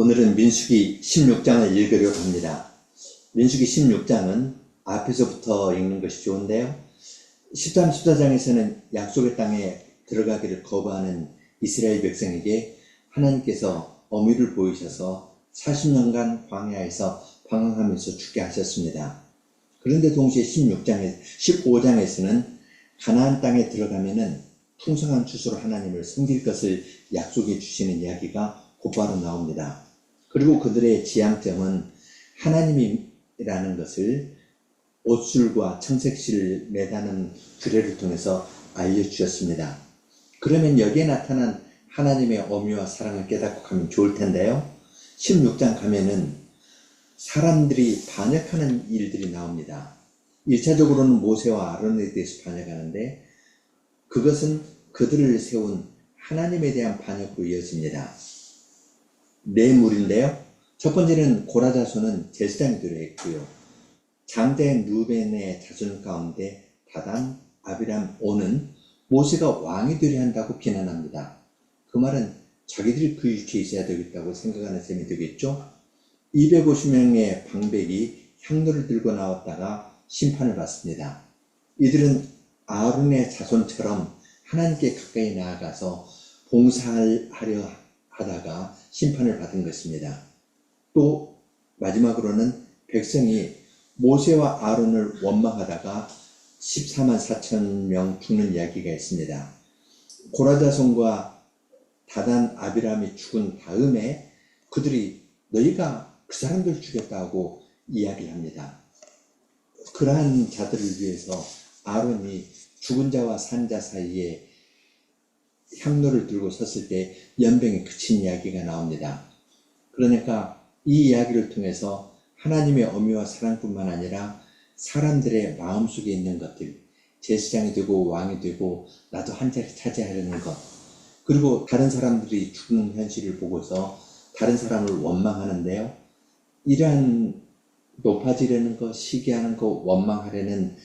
오늘은 민수기 16장을 읽으려고 합니다. 민수기 16장은 앞에서부터 읽는 것이 좋은데요. 13, 14장에서는 약속의 땅에 들어가기를 거부하는 이스라엘 백성에게 하나님께서 어미를 보이셔서 40년간 광야에서 방황하면서 죽게 하셨습니다. 그런데 동시에 15장에서는 가나안 땅에 들어가면은 풍성한 추수로 하나님을 섬길 것을 약속해 주시는 이야기가 곧바로 나옵니다. 그리고 그들의 지향점은 하나님이라는 것을 옷줄과 청색실을 매다는 규례를 통해서 알려주셨습니다. 그러면 여기에 나타난 하나님의 어미와 사랑을 깨닫고 가면 좋을 텐데요. 16장 가면은 사람들이 반역하는 일들이 나옵니다. 1차적으로는 모세와 아론에 대해서 반역하는데 그것은 그들을 세운 하나님에 대한 반역으로 이어집니다. 네 무리인데요. 첫 번째는 고라 자손은 제사장이 되려 했고요. 장자인 루벤의 자손 가운데 다단, 아비람, 온은 모세가 왕이 되려 한다고 비난합니다. 그 말은 자기들이 그 위치에 있어야 되겠다고 생각하는 셈이 되겠죠. 250명의 방백이 향로를 들고 나왔다가 심판을 받습니다. 이들은 아론의 자손처럼 하나님께 가까이 나아가서 봉사하려 하다가 심판을 받은 것입니다. 또 마지막으로는 백성이 모세와 아론을 원망하다가 14만 4천 명 죽는 이야기가 있습니다. 고라 자손과 다단, 아비람이 죽은 다음에 그들이 너희가 그 사람들 죽였다고 이야기를 합니다. 그러한 자들을 위해서 아론이 죽은 자와 산 자 사이에 향로를 들고 섰을 때 연병이 그친 이야기가 나옵니다. 그러니까 이 이야기를 통해서 하나님의 어미와 사랑뿐만 아니라 사람들의 마음속에 있는 것들, 제사장이 되고 왕이 되고 나도 한 자리 차지하려는 것, 그리고 다른 사람들이 죽는 현실을 보고서 다른 사람을 원망하는데요. 이러한 높아지려는 것, 시기하는 것, 원망하려는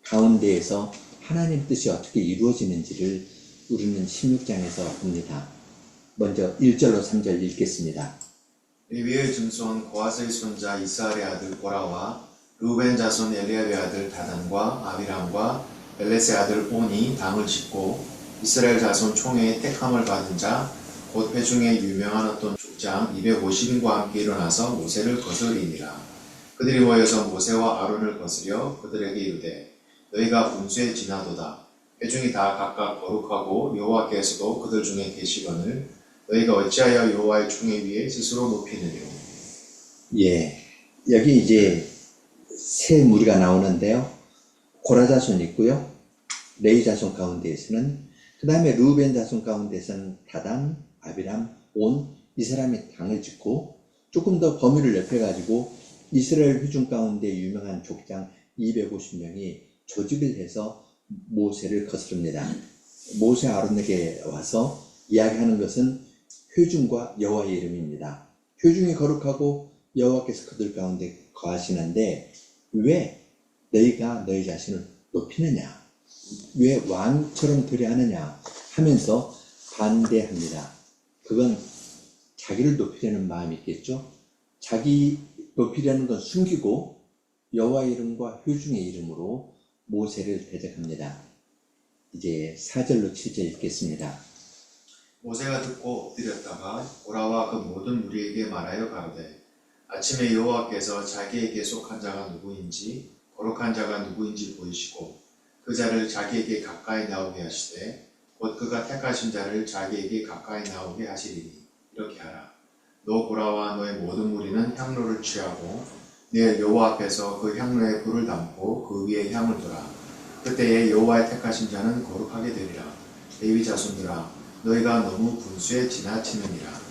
가운데에서 하나님 뜻이 어떻게 이루어지는지를 우리는 16장에서 봅니다. 먼저 1절로 3절 읽겠습니다. 레위의 증손 고핫의 손자 이스할의 아들 고라와 루벤 자손 엘리압의 아들 다단과 아비람과 벨렛의 아들 온이 당을 짓고 이스라엘 자손 총회의 택함을 받은 자 곧 회중에 유명한 어떤 족장 250인과 함께 일어나서 모세를 거스리니라. 그들이 모여서 모세와 아론을 거스려 그들에게 이르되 너희가 분수에 지나도다. 회중이 다 각각 거룩하고 여호와께서도 그들 중에 계시거늘 너희가 어찌하여 여호와의 총회 위에 스스로 높이느뇨. 여기 이제 세 무리가 나오는데요. 고라 자손이 있고요. 레위 자손 가운데에서는, 그 다음에 루벤 자손 가운데서는 다단, 아비람, 온, 이 사람이 당을 짓고 조금 더 범위를 넓혀가지고 이스라엘 회중 가운데 유명한 족장 250명이 조직을 해서 모세를 거스릅니다. 모세 아론에게 와서 이야기하는 것은 회중과 여호와의 이름입니다. 회중이 거룩하고 여호와께서 그들 가운데 거하시는데 왜 너희가 너희 자신을 높이느냐, 왜 왕처럼 되려 하느냐 하면서 반대합니다. 그건 자기를 높이려는 마음이 있겠죠. 자기 높이려는 건 숨기고 여호와의 이름과 회중의 이름으로 모세를 대적합니다. 이제 4절로 7절 읽겠습니다. 모세가 듣고 엎드렸다가 고라와 그 모든 무리에게 말하여 가로되 아침에 여호와께서 자기에게 속한 자가 누구인지 거룩한 자가 누구인지 보이시고 그 자를 자기에게 가까이 나오게 하시되 곧 그가 택하신 자를 자기에게 가까이 나오게 하시리니 이렇게 하라. 너 고라와 너의 모든 무리는 향로를 취하고 내일 여호와 앞에서 그 향로에 불을 담고 그 위에 향을 두라. 그때에 여호와의 택하신 자는 거룩하게 되리라. 레위 자손들아 너희가 너무 분수에 지나치느니라.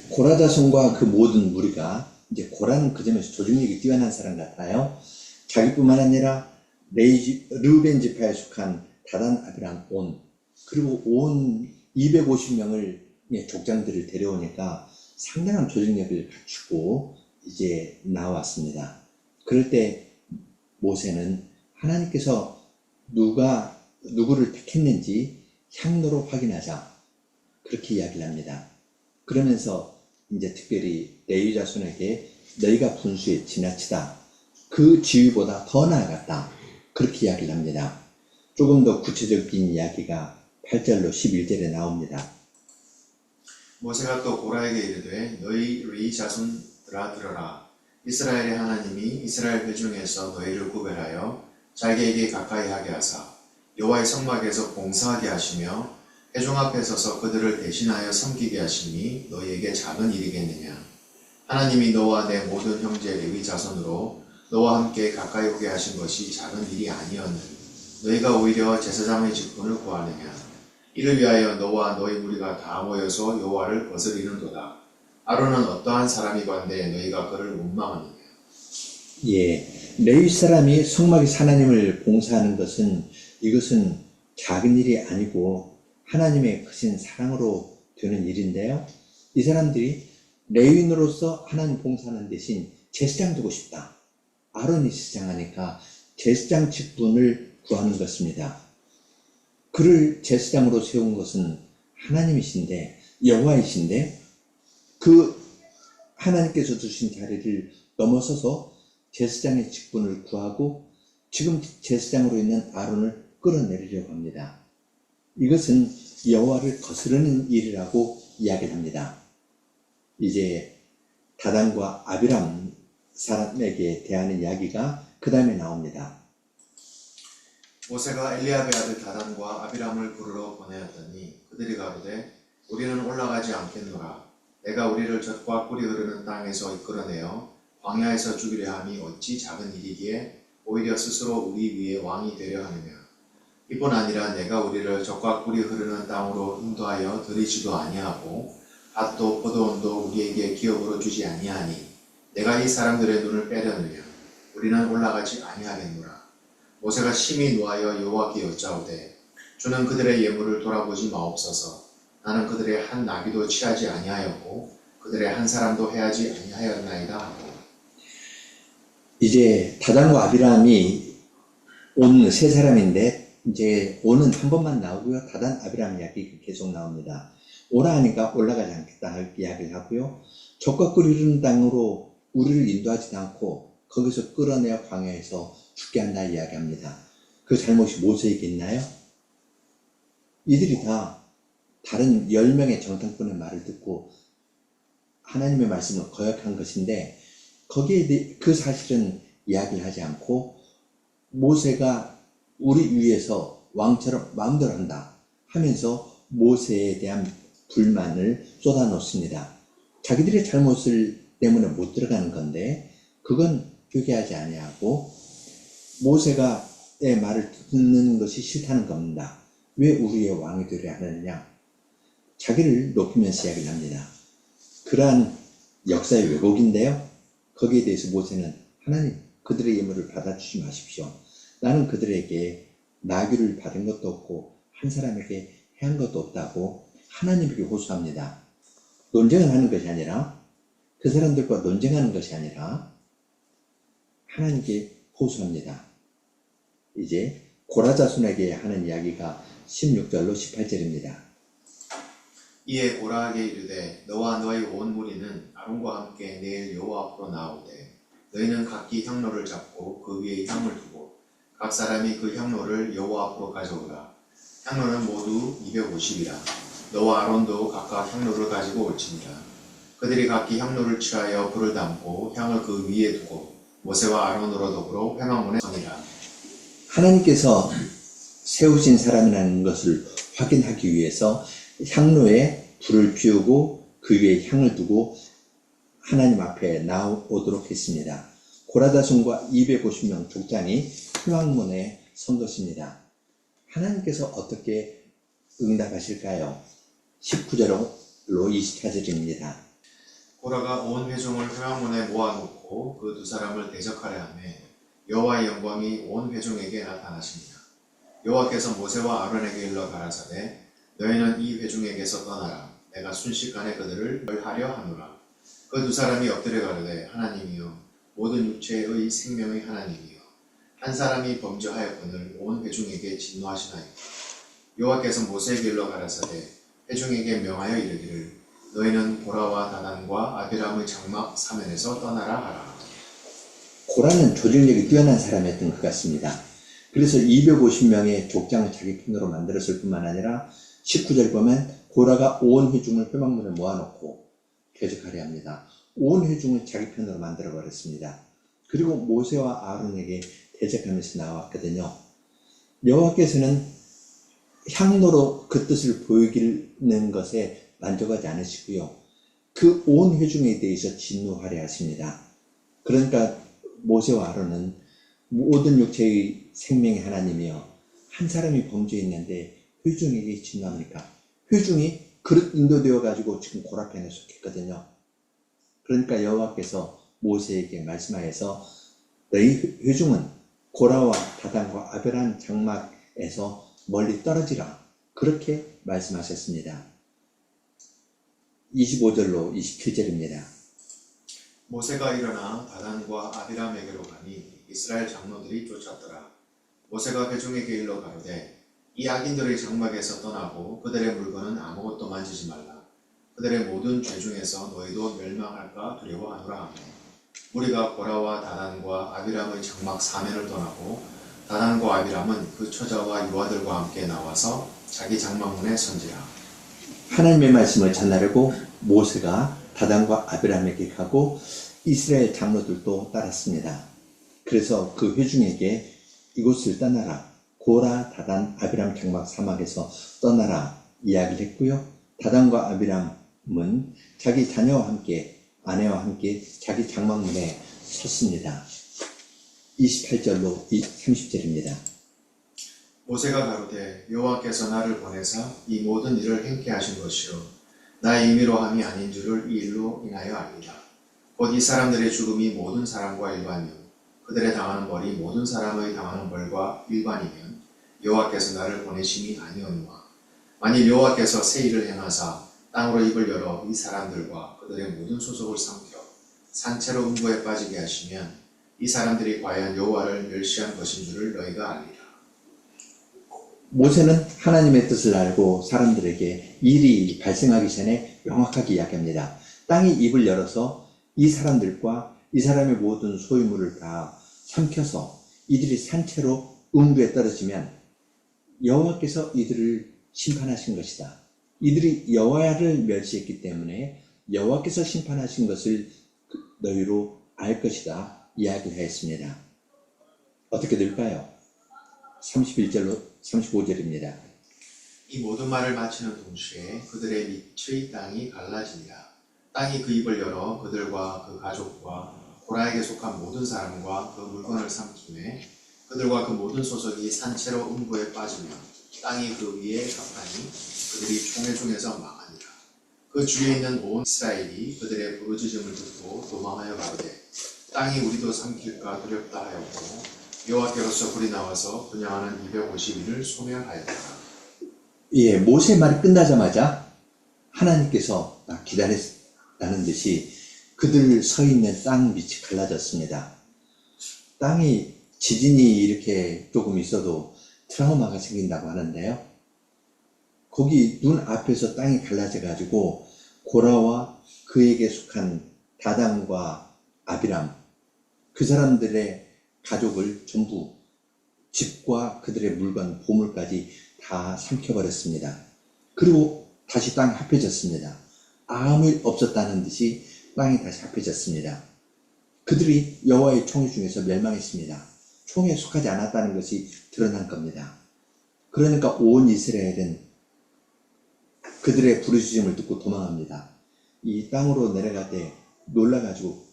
고라 자손과 그 모든 무리가, 이제 고라는 그 점에서 조직력이 뛰어난 사람 같아요. 자기뿐만 아니라 르우벤 지파에 속한 다단, 아비람, 온, 그리고 온 250명을 족장들을 데려오니까 상당한 조직력을 갖추고 이제 나왔습니다. 그럴 때 모세는 하나님께서 누구를 택했는지 향로로 확인하자, 그렇게 이야기를 합니다. 그러면서 이제 특별히 레위 자손에게 너희가 분수에 지나치다. 그 지위보다 더 나아갔다. 그렇게 이야기를 합니다. 조금 더 구체적인 이야기가 8절로 11절에 나옵니다. 모세가 또 고라에게 이르되 너희 레위 자손들아 들어라. 이스라엘의 하나님이 이스라엘 회중에서 너희를 구별하여 자기에게 가까이 하게 하사 여호와의 성막에서 봉사하게 하시며 회중 앞에 서서 그들을 대신하여 섬기게 하시니 너희에게 작은 일이겠느냐. 하나님이 너와 내 모든 형제 레위 자손으로 너와 함께 가까이 오게 하신 것이 작은 일이 아니었느니 너희가 오히려 제사장의 직분을 구하느냐. 이를 위하여 너와 너희 무리가 다 모여서 여호와를 거스리는도다. 아론은 어떠한 사람이건대 너희가 그를 원망하느냐. 예, 레위 사람이 성막에서 하나님을 봉사하는 것은 이것은 작은 일이 아니고 하나님의 크신 사랑으로 되는 일인데요. 이 사람들이 레위인으로서 하나님 봉사하는 대신 제사장 두고 싶다. 아론이 제사장하니까 제사장 직분을 구하는 것입니다. 그를 제사장으로 세운 것은 하나님이신데, 여호와이신데 그 하나님께서 주신 자리를 넘어서서 제사장의 직분을 구하고 지금 제사장으로 있는 아론을 끌어내리려고 합니다. 이것은 여호와를 거스르는 일이라고 이야기를 합니다. 이제 다단과 아비람 사람에게 대하는 이야기가 그 다음에 나옵니다. 모세가 엘리압의 아들 다단과 아비람을 부르러 보내었더니 그들이 가로되 우리는 올라가지 않겠노라. 내가 우리를 젖과 꿀이 흐르는 땅에서 이끌어내어 광야에서 죽이려 함이 어찌 작은 일이기에 오히려 스스로 우리 위에 왕이 되려 하느냐. 이뿐 아니라 내가 우리를 젖과 꿀이 흐르는 땅으로 인도하여 들이지도 아니하고 밭도 포도원도 우리에게 기업으로 주지 아니하니 내가 이 사람들의 눈을 빼려느냐. 우리는 올라가지 아니하겠노라. 모세가 심히 노하여 여호와께 여짜오되 주는 그들의 예물을 돌아보지 마옵소서. 나는 그들의 한 나귀도 취하지 아니하였고 그들의 한 사람도 해하지 아니하였나이다 하고. 이제 다단과 아비람이 온 세 사람인데 이제 오는 한 번만 나오고요. 다단 아비람 이야기 계속 나옵니다. 오라 하니까 올라가지 않겠다 이야기를 하고요. 젖과 꿀이 흐르는 땅으로 우리를 인도하지도 않고 거기서 끌어내어 광야에서 죽게 한다 이야기합니다. 그 잘못이 모세에게 있나요? 이들이 다 다른 10명의 정탐꾼의 말을 듣고 하나님의 말씀을 거역한 것인데 거기에 대해 그 사실은 이야기를 하지 않고 모세가 우리 위에서 왕처럼 마음대로 한다 하면서 모세에 대한 불만을 쏟아놓습니다. 자기들의 잘못을 때문에 못 들어가는 건데 그건 회개하지 아니하고 모세가 내 말을 듣는 것이 싫다는 겁니다. 왜 우리의 왕이 되려 하느냐. 자기를 높이면서 이야기를 합니다. 그러한 역사의 왜곡인데요. 거기에 대해서 모세는 하나님 그들의 예물을 받아주지 마십시오. 나는 그들에게 나귀를 받은 것도 없고 한 사람에게 해한 것도 없다고 하나님에게 호소합니다. 논쟁을 하는 것이 아니라 그 사람들과 논쟁하는 것이 아니라 하나님께 호소합니다. 이제 고라 자손에게 하는 이야기가 16절로 18절입니다. 이에 고라에게 이르되 너와 너의 온 무리는 아론과 함께 내일 여호와 앞으로 나오되 너희는 각기 향로를 잡고 그 위에 향을 두고 각 사람이 그 향로를 여호와 앞으로 가져오라. 향로는 모두 250이라. 너와 아론도 각각 향로를 가지고 올지니라. 그들이 각기 향로를 취하여 불을 담고 향을 그 위에 두고 모세와 아론으로 더불어 회막문에 서니라. 하나님께서 세우신 사람이라는 것을 확인하기 위해서 향로에 불을 피우고 그 위에 향을 두고 하나님 앞에 나오도록 했습니다. 고라 자손과 250명 족장이 회막문에 선 것입니다. 하나님께서 어떻게 응답하실까요? 19절로 24절입니다. 고라가 온 회중을 회막문에 모아놓고 그 두 사람을 대적하려 하매 여호와의 영광이 온 회중에게 나타나십니다. 여호와께서 모세와 아론에게 일러 가라사대 너희는 이 회중에게서 떠나라. 내가 순식간에 그들을 멸하려 하노라. 그 두 사람이 엎드려 가로되 하나님이여 모든 육체의 생명의 하나님이여 한 사람이 범죄하였거늘 온 회중에게 진노하시나이까. 여호와께서 모세에게 일러 가라사대 회중에게 명하여 이르기를 너희는 고라와 다단과 아비람의 장막 사면에서 떠나라 하라. 고라는 조직력이 뛰어난 사람이었던 것 같습니다. 그래서 250명의 족장을 자기 편으로 만들었을 뿐만 아니라 19절 보면 고라가 온 회중을 회막문에 모아놓고 대적하려 합니다. 온 회중을 자기 편으로 만들어 버렸습니다. 그리고 모세와 아론에게 대적하면서 나왔거든요. 여호와께서는 향로로 그 뜻을 보이는 것에 만족하지 않으시고요. 그 온 회중에 대해서 진노하려 하십니다. 그러니까 모세와 아론은 모든 육체의 생명의 하나님이여 한 사람이 범죄했는데 회중에게 진노합니까? 회중이 그릇 인도되어 가지고 지금 고라 편에 속했거든요. 그러니까 여호와께서 모세에게 말씀하여서 너희 회중은 고라와 다단과 아벨한 장막에서 멀리 떨어지라 그렇게 말씀하셨습니다. 25절로 27절입니다. 모세가 일어나 다단과 아비람에게로 가니 이스라엘 장로들이 쫓았더라. 모세가 회중에게 일러 가로되 이 악인들의 장막에서 떠나고 그들의 물건은 아무것도 만지지 말라. 그들의 모든 죄 중에서 너희도 멸망할까 두려워하노라 하매 무리가 고라와 다단과 아비람의 장막 사면을 떠나고 다단과 아비람은 그 처자와 유아들과 함께 나와서 자기 장막문에 선지라. 하나님의 말씀을 전하려고 모세가 다단과 아비람에게 가고 이스라엘 장로들도 따랐습니다. 그래서 그 회중에게 이곳을 떠나라. 고라, 다단, 아비람 장막 사막에서 떠나라 이야기를 했고요. 다단과 아비람은 자기 자녀와 함께 아내와 함께 자기 장막문에 섰습니다. 28절로 30절입니다. 모세가 가로되 여호와께서 나를 보내사 이 모든 일을 행케 하신 것이요 나의 임의로 함이 아닌 줄을 이 일로 인하여 알리라. 곧 이 사람들의 죽음이 모든 사람과 일반이요 그들의 당하는 벌이 모든 사람의 당하는 벌과 일반이면 여호와께서 나를 보내심이 아니오니와 만일 여호와께서 새 일을 행하사 땅으로 입을 열어 이 사람들과 그들의 모든 소속을 삼켜 산채로 음부에 빠지게 하시면 이 사람들이 과연 여호와를 멸시한 것인 줄을 너희가 알리라. 모세는 하나님의 뜻을 알고 사람들에게 일이 발생하기 전에 명확하게 이야기합니다. 땅이 입을 열어서 이 사람들과 이 사람의 모든 소유물을 다 삼켜서 이들이 산채로 음부에 떨어지면 여호와께서 이들을 심판하신 것이다. 이들이 여호와를 멸시했기 때문에 여호와께서 심판하신 것을 너희로 알 것이다 이야기를 했습니다. 어떻게 될까요? 31절로 35절입니다. 이 모든 말을 마치는 동시에 그들의 밑의 땅이 갈라지니라. 땅이 그 입을 열어 그들과 그 가족과 고라에게 속한 모든 사람과 그 물건을 삼키매 그들과 그 모든 소속이 산채로 음부에 빠지며 땅이 그 위에 갚하니 그들이 총회 중에서 망하니라. 그 주위에 있는 온 이스라엘이 그들의 부르짖음을 듣고 도망하여 가로되 땅이 우리도 삼킬까 두렵다 하였고 여호와께로서 불이 나와서 분양하는 250인을 소멸하였더라. 예, 모세의 말이 끝나자마자 하나님께서 기다렸다는 듯이 그들 서 있는 땅 밑이 갈라졌습니다. 땅이 지진이 이렇게 조금 있어도 트라우마가 생긴다고 하는데요. 거기 눈 앞에서 땅이 갈라져 가지고 고라와 그에게 속한 다단과 아비람 그 사람들의 가족을 전부 집과 그들의 물건, 보물까지 다 삼켜버렸습니다. 그리고 다시 땅이 합해졌습니다. 아무 일 없었다는 듯이 땅이 다시 합해졌습니다. 그들이 여호와의 총회 중에서 멸망했습니다. 총회에 속하지 않았다는 것이 드러난 겁니다. 그러니까 온 이스라엘은 그들의 부르짖음을 듣고 도망합니다. 이 땅으로 내려갈 때 놀라가지고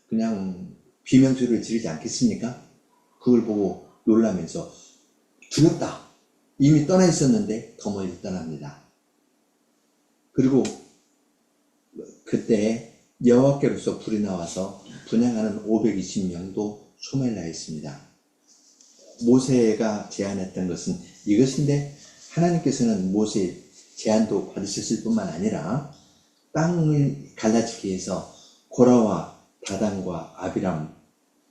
그냥 비명소리를 지르지 않겠습니까? 그걸 보고 놀라면서 두렵다. 이미 떠나 있었는데 더 멀리 떠납니다. 그리고 그때 여호와께로서 불이 나와서 분향하는 520명도 소멸하였습니다. 모세가 제안했던 것은 이것인데 하나님께서는 모세의 제안도 받으셨을 뿐만 아니라 땅을 갈라지게 해서 고라와 다단과 아비람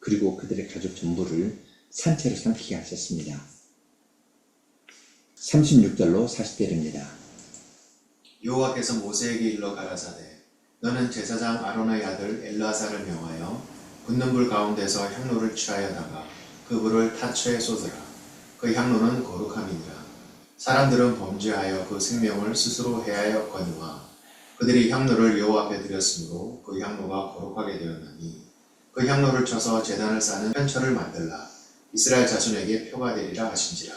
그리고 그들의 가족 전부를 산채로 삼키게 하셨습니다. 36절로 40절입니다. 여호와께서 모세에게 일러 가라사대 너는 제사장 아론의 아들 엘르아살을 명하여 붙는 불 가운데서 향로를 취하여다가 그 불을 타처에 쏟으라. 그 향로는 거룩함이니라. 사람들은 범죄하여 그 생명을 스스로 해하였거니와 그들이 향로를 여호와 앞에 드렸으므로 그 향로가 거룩하게 되었나니 그 향로를 쳐서 제단을 쌓는 현처를 만들라. 이스라엘 자손에게 표가 되리라 하신지라.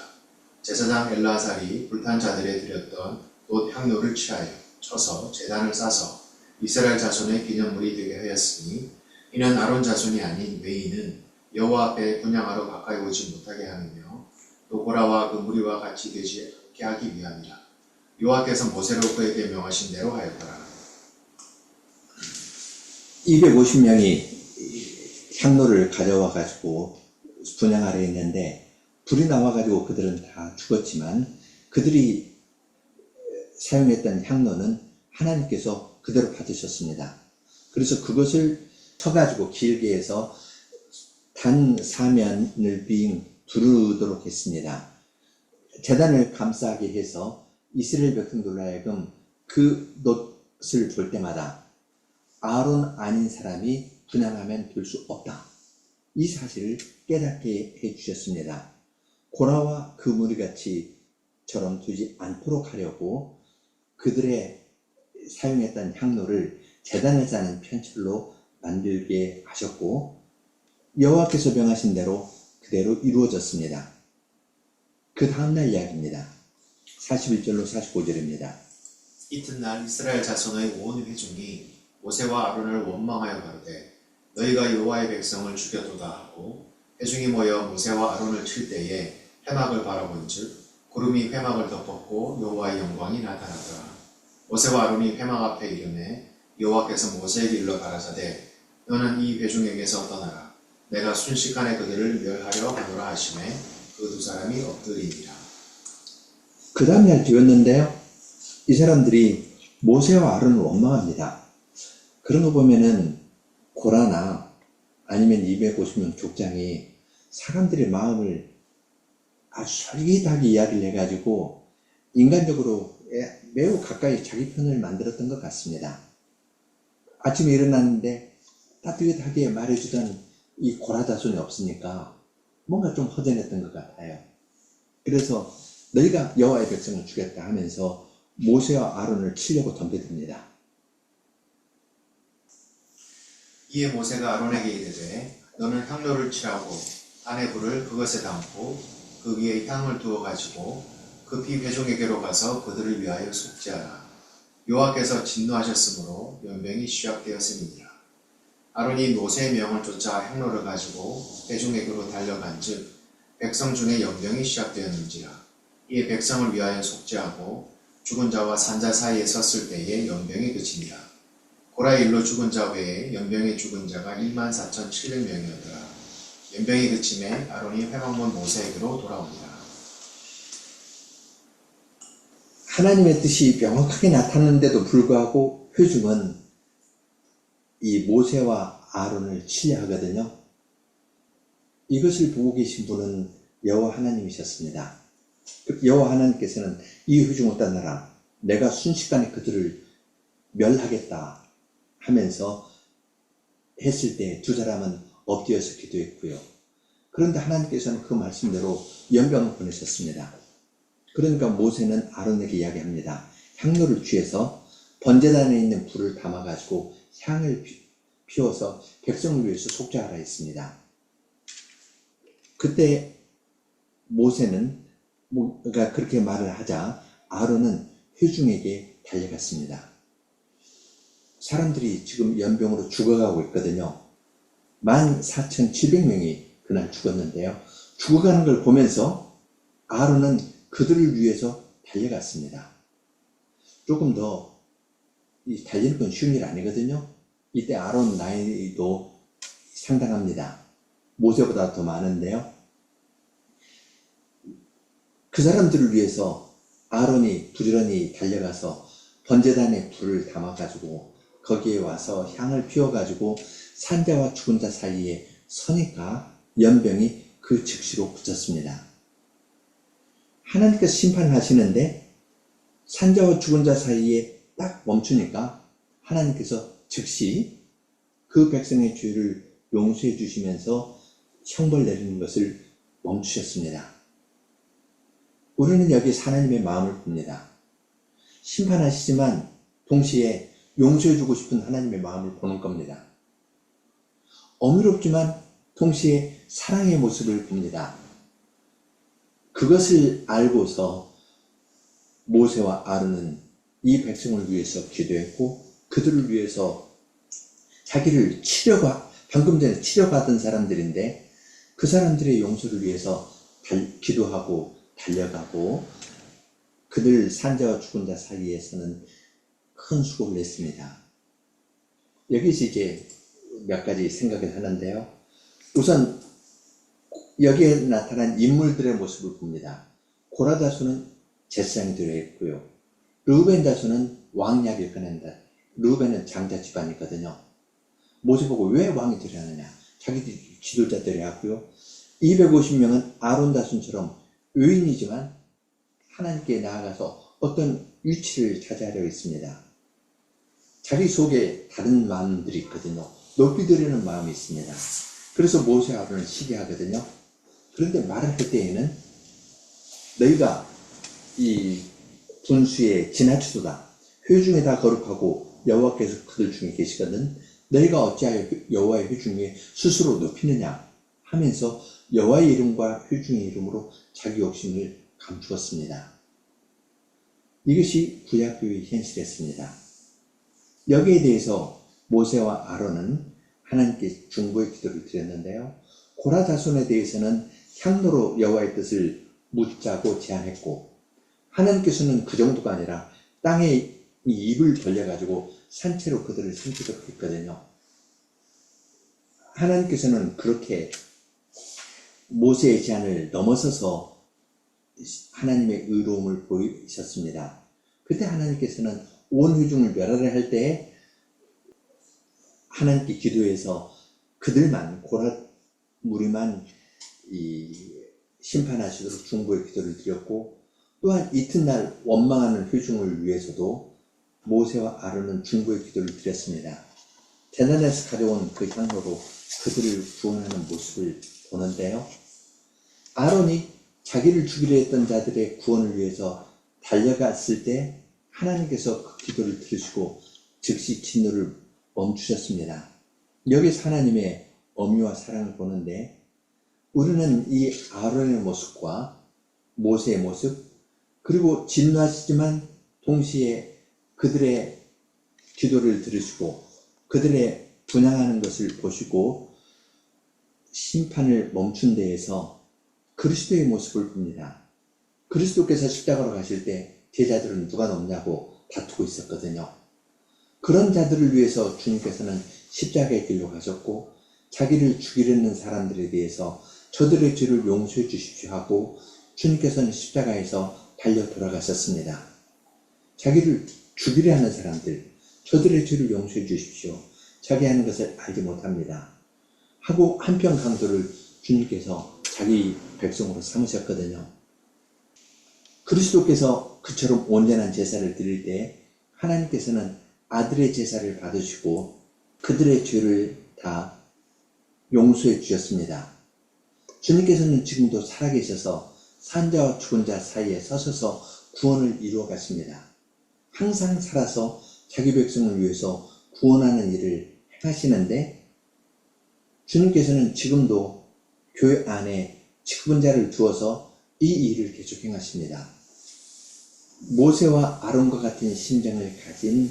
제사장 엘르아살이 불탄 자들에 드렸던 돛 향로를 취하여 쳐서 제단을 싸서 이스라엘 자손의 기념물이 되게 하였으니 이는 아론 자손이 아닌 외인은 여호와 앞에 분향하러 가까이 오지 못하게 하며 또 고라와 그 무리와 같이 되지 않게 하기 위함이라. 여호와께서 모세로 그에게 명하신 대로 하였더라. 250명이 향로를 가져와 가지고 분향하려 했는데 불이 나와 가지고 그들은 다 죽었지만 그들이 사용했던 향로는 하나님께서 그대로 받으셨습니다. 그래서 그것을 쳐가지고 길게 해서 단 사면을 빙 두르도록 했습니다. 제단을 감싸게 해서 이스라엘 백성들로 하여금 그 돛을 볼 때마다 아론 아닌 사람이 분향하면 될 수 없다. 이 사실을 깨닫게 해주셨습니다. 고라와 그 무리같이처럼 두지 않도록 하려고 그들의 사용했던 향로를 제단을 쌓는 편철로 만들게 하셨고 여호와께서 명하신 대로 그대로 이루어졌습니다. 그 다음날 이야기입니다. 41절로 45절입니다. 이튿날 이스라엘 자손의 온 회중이 모세와 아론을 원망하여 가로되 너희가 여호와의 백성을 죽여도다 하고 회중이 모여 모세와 아론을 칠 때에 회막을 바라본즉 구름이 회막을 덮었고 여호와의 영광이 나타나더라. 모세와 아론이 회막 앞에 이르매 여호와께서 모세에게 일러 가라사대 너는 이 회중에게서 떠나라. 내가 순식간에 그들을 멸하려 하노라 하시매 그 두 사람이 엎드리니라. 그 다음날 되었는데요. 이 사람들이 모세와 아론을 원망합니다. 그런 거 보면은 고라나 아니면 250명 족장이 사람들의 마음을 아주 솔깃하게 이야기를 해가지고 인간적으로 매우 가까이 자기 편을 만들었던 것 같습니다. 아침에 일어났는데 따뜻하게 말해주던 이 고라 자손이 없으니까 뭔가 좀 허전했던 것 같아요. 그래서 너희가 여호와의 백성을 죽였다 하면서 모세와 아론을 치려고 덤벼듭니다. 이에 모세가 아론에게 이르되 너는 향로를 칠하고 단의 불을 그것에 담고 그 위에 향을 두어 가지고 급히 회중에게로 가서 그들을 위하여 속죄하라. 여호와께서 진노하셨으므로 연병이 시작되었음이니라. 아론이 모세의 명을 쫓아 향로를 가지고 회중에게로 달려간즉 백성 중에 연병이 시작되었는지라. 이에 백성을 위하여 속죄하고 죽은 자와 산자 사이에 섰을 때에 연병이 그치니라. 고라의 일로 죽은 자 외에 연병에 죽은 자가 14,700명이었더라. 연병이 그침에 아론이 회막문 모세에게로 돌아옵니다. 하나님의 뜻이 명확하게 나타나는데도 불구하고 회중은 이 모세와 아론을 치려 하거든요. 이것을 보고 계신 분은 여호와 하나님이셨습니다. 여호와 하나님께서는 이 회중을 떠나라. 내가 순식간에 그들을 멸하겠다 하면서 했을 때 두 사람은 엎드려서 기도했고요. 그런데 하나님께서는 그 말씀대로 연병을 보내셨습니다. 그러니까 모세는 아론에게 이야기합니다. 향로를 취해서 번제단에 있는 불을 담아가지고 향을 피워서 백성을 위해서 속죄하라 했습니다. 그때 모세는 그러니까 그렇게 말을 하자 아론은 회중에게 달려갔습니다. 사람들이 지금 연병으로 죽어가고 있거든요. 14,700명이 그날 죽었는데요. 죽어가는 걸 보면서 아론은 그들을 위해서 달려갔습니다. 조금 더 이 달리는 건 쉬운 일 아니거든요. 이때 아론 나이도 상당합니다. 모세보다 더 많은데요. 그 사람들을 위해서 아론이 부지런히 달려가서 번제단에 불을 담아가지고 거기에 와서 향을 피워가지고 산자와 죽은 자 사이에 서니까 연병이 그 즉시로 그쳤습니다. 하나님께서 심판을 하시는데 산자와 죽은 자 사이에 딱 멈추니까 하나님께서 즉시 그 백성의 죄를 용서해 주시면서 형벌 내리는 것을 멈추셨습니다. 우리는 여기 하나님의 마음을 봅니다. 심판하시지만 동시에 용서해 주고 싶은 하나님의 마음을 보는 겁니다. 어미롭지만 동시에 사랑의 모습을 봅니다. 그것을 알고서 모세와 아론은 이 백성을 위해서 기도했고 그들을 위해서 자기를 방금 전에 치료받은 사람들인데 그 사람들의 용서를 위해서 기도하고 달려가고 그들 산자와 죽은 자 사이에서는 큰 수고를 했습니다. 여기서 이제 몇 가지 생각을 하는데요. 우선 여기에 나타난 인물들의 모습을 봅니다. 고라 자손은 제사장이 되어있고요. 르우벤 자손은 왕약을 꺼낸다. 르우벤은 장자 집안이거든요. 모세 보고 왜 왕이 되려 하느냐. 자기들이 지도자들이 하고요. 250명은 아론 자손처럼 의인이지만 하나님께 나아가서 어떤 위치를 차지하려 했습니다. 자기 속에 다른 마음들이 있거든요. 높이 들이는 마음이 있습니다. 그래서 모세 아론을 시기하거든요. 그런데 말을 할 때에는 너희가 이 분수에 지나치도다. 회중에 다 거룩하고 여호와께서 그들 중에 계시거든. 너희가 어찌하여 여호와의 회중에 스스로 높이느냐 하면서 여호와의 이름과 회중의 이름으로 자기 욕심을 감추었습니다. 이것이 구약교회의 현실이었습니다. 여기에 대해서 모세와 아론은 하나님께 중보의 기도를 드렸는데요. 고라 자손에 대해서는 향로로 여호와의 뜻을 묻자고 제안했고 하나님께서는 그 정도가 아니라 땅에 입을 벌려가지고 산채로 그들을 삼키도록 했거든요. 하나님께서는 그렇게 모세의 제안을 넘어서서 하나님의 의로움을 보이셨습니다. 그때 하나님께서는 온 회중을 멸하려 할 때에 하나님께 기도해서 그들만 고라 무리만 심판하시도록 중보의 기도를 드렸고 또한 이튿날 원망하는 회중을 위해서도 모세와 아론은 중보의 기도를 드렸습니다. 대난에서 가져온 그 향로로 그들을 구원하는 모습을 보는데요. 아론이 자기를 죽이려 했던 자들의 구원을 위해서 달려갔을 때 하나님께서 그 기도를 들으시고 즉시 진노를 멈추셨습니다. 여기서 하나님의 엄유와 사랑을 보는데 우리는 이 아론의 모습과 모세의 모습 그리고 진노하시지만 동시에 그들의 기도를 들으시고 그들의 분향하는 것을 보시고 심판을 멈춘 데에서 그리스도의 모습을 봅니다. 그리스도께서 십자가로 가실 때 제자들은 누가 넘냐고 다투고 있었거든요. 그런 자들을 위해서 주님께서는 십자가의 길로 가셨고 자기를 죽이려는 사람들에 대해서 저들의 죄를 용서해 주십시오 하고 주님께서는 십자가에서 달려 돌아가셨습니다. 자기를 죽이려 하는 사람들, 저들의 죄를 용서해 주십시오. 자기 하는 것을 알지 못합니다. 하고 한편 강도를 주님께서 자기 백성으로 삼으셨거든요. 그리스도께서 그처럼 온전한 제사를 드릴 때 하나님께서는 아들의 제사를 받으시고 그들의 죄를 다 용서해 주셨습니다. 주님께서는 지금도 살아계셔서 산자와 죽은 자 사이에 서셔서 구원을 이루어 가십니다. 항상 살아서 자기 백성을 위해서 구원하는 일을 행하시는데 주님께서는 지금도 교회 안에 직분자를 두어서 이 일을 계속 행하십니다. 모세와 아론과 같은 심정을 가진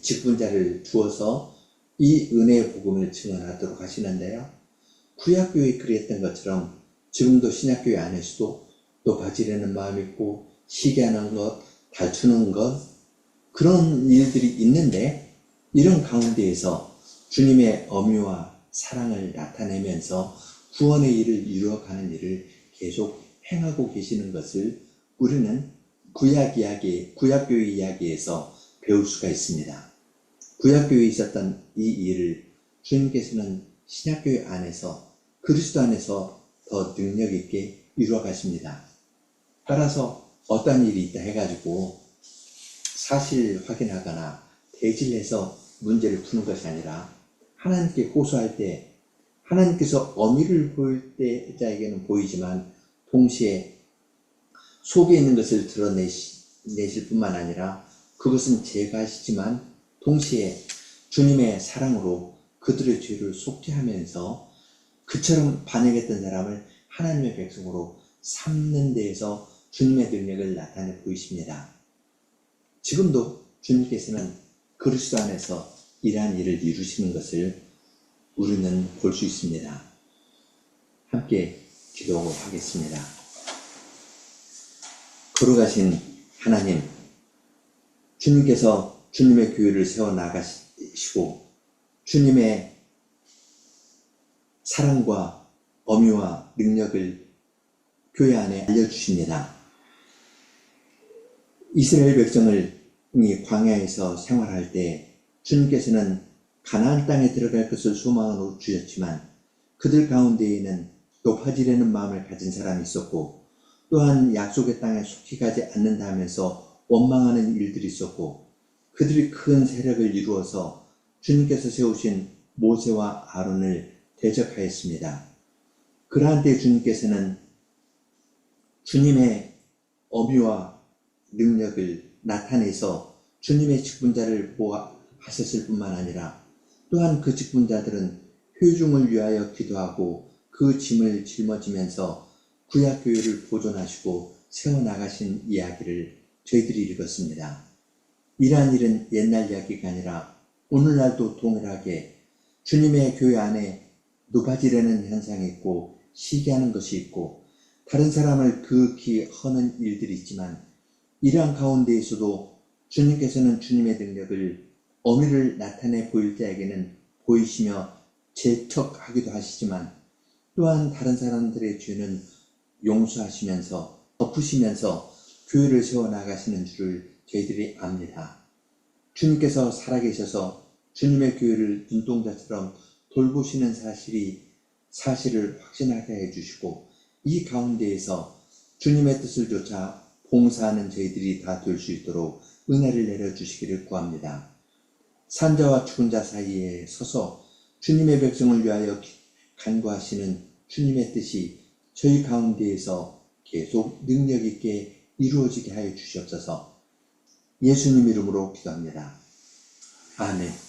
직분자를 두어서 이 은혜의 복음을 증언하도록 하시는데요. 구약교회에 그랬던 것처럼 지금도 신약교회 안에서도 또 바지려는 마음이 있고 시기하는 것, 다투는 것 그런 일들이 있는데 이런 가운데에서 주님의 엄유와 사랑을 나타내면서 구원의 일을 이루어가는 일을 계속 행하고 계시는 것을 우리는 구약교회 이야기에서 배울 수가 있습니다. 구약교회에 있었던 이 일을 주님께서는 신약교회 안에서 그리스도 안에서 더 능력 있게 이루어 가십니다. 따라서 어떤 일이 있다 해가지고 사실 확인하거나 대질해서 문제를 푸는 것이 아니라 하나님께 호소할 때 하나님께서 어미를 보일 때자에게는 보이지만 동시에 속에 있는 것을 드러내실 뿐만 아니라 그것은 제거하시지만 동시에 주님의 사랑으로 그들의 죄를 속죄하면서 그처럼 반역했던 사람을 하나님의 백성으로 삼는 데에서 주님의 능력을 나타내 보이십니다. 지금도 주님께서는 그리스도 안에서 이러한 일을 이루시는 것을 우리는 볼 수 있습니다. 함께 기도하겠습니다. 거룩하신 하나님, 주님께서 주님의 교회를 세워나가시고 주님의 사랑과 엄유와 능력을 교회 안에 알려주십니다. 이스라엘 백성이 광야에서 생활할 때 주님께서는 가나안 땅에 들어갈 것을 소망으로 주셨지만 그들 가운데에는 높아지려는 마음을 가진 사람이 있었고 또한 약속의 땅에 속히 가지 않는다 하면서 원망하는 일들이 있었고 그들이 큰 세력을 이루어서 주님께서 세우신 모세와 아론을 대적하였습니다. 그러한 때 주님께서는 주님의 엄유와 능력을 나타내서 주님의 직분자를 보호하셨을 뿐만 아니라 또한 그 직분자들은 회중을 위하여 기도하고 그 짐을 짊어지면서 구약교회를 보존하시고 세워나가신 이야기를 저희들이 읽었습니다. 이러한 일은 옛날 이야기가 아니라 오늘날도 동일하게 주님의 교회 안에 높아지려는 현상이 있고 시기하는 것이 있고 다른 사람을 극히 허는 일들이 있지만 이러한 가운데에서도 주님께서는 주님의 능력을 어미를 나타내 보일 자에게는 보이시며 재척하기도 하시지만 또한 다른 사람들의 죄는 용서하시면서 덮으시면서 교회를 세워나가시는 줄을 저희들이 압니다. 주님께서 살아계셔서 주님의 교회를 눈동자처럼 돌보시는 사실을 확신하게 해주시고 이 가운데에서 주님의 뜻을 쫓아 봉사하는 저희들이 다 될 수 있도록 은혜를 내려주시기를 구합니다. 산자와 죽은 자 사이에 서서 주님의 백성을 위하여 간구하시는 주님의 뜻이 저희 가운데에서 계속 능력 있게 이루어지게 하여 주시옵소서. 예수님 이름으로 기도합니다. 아멘.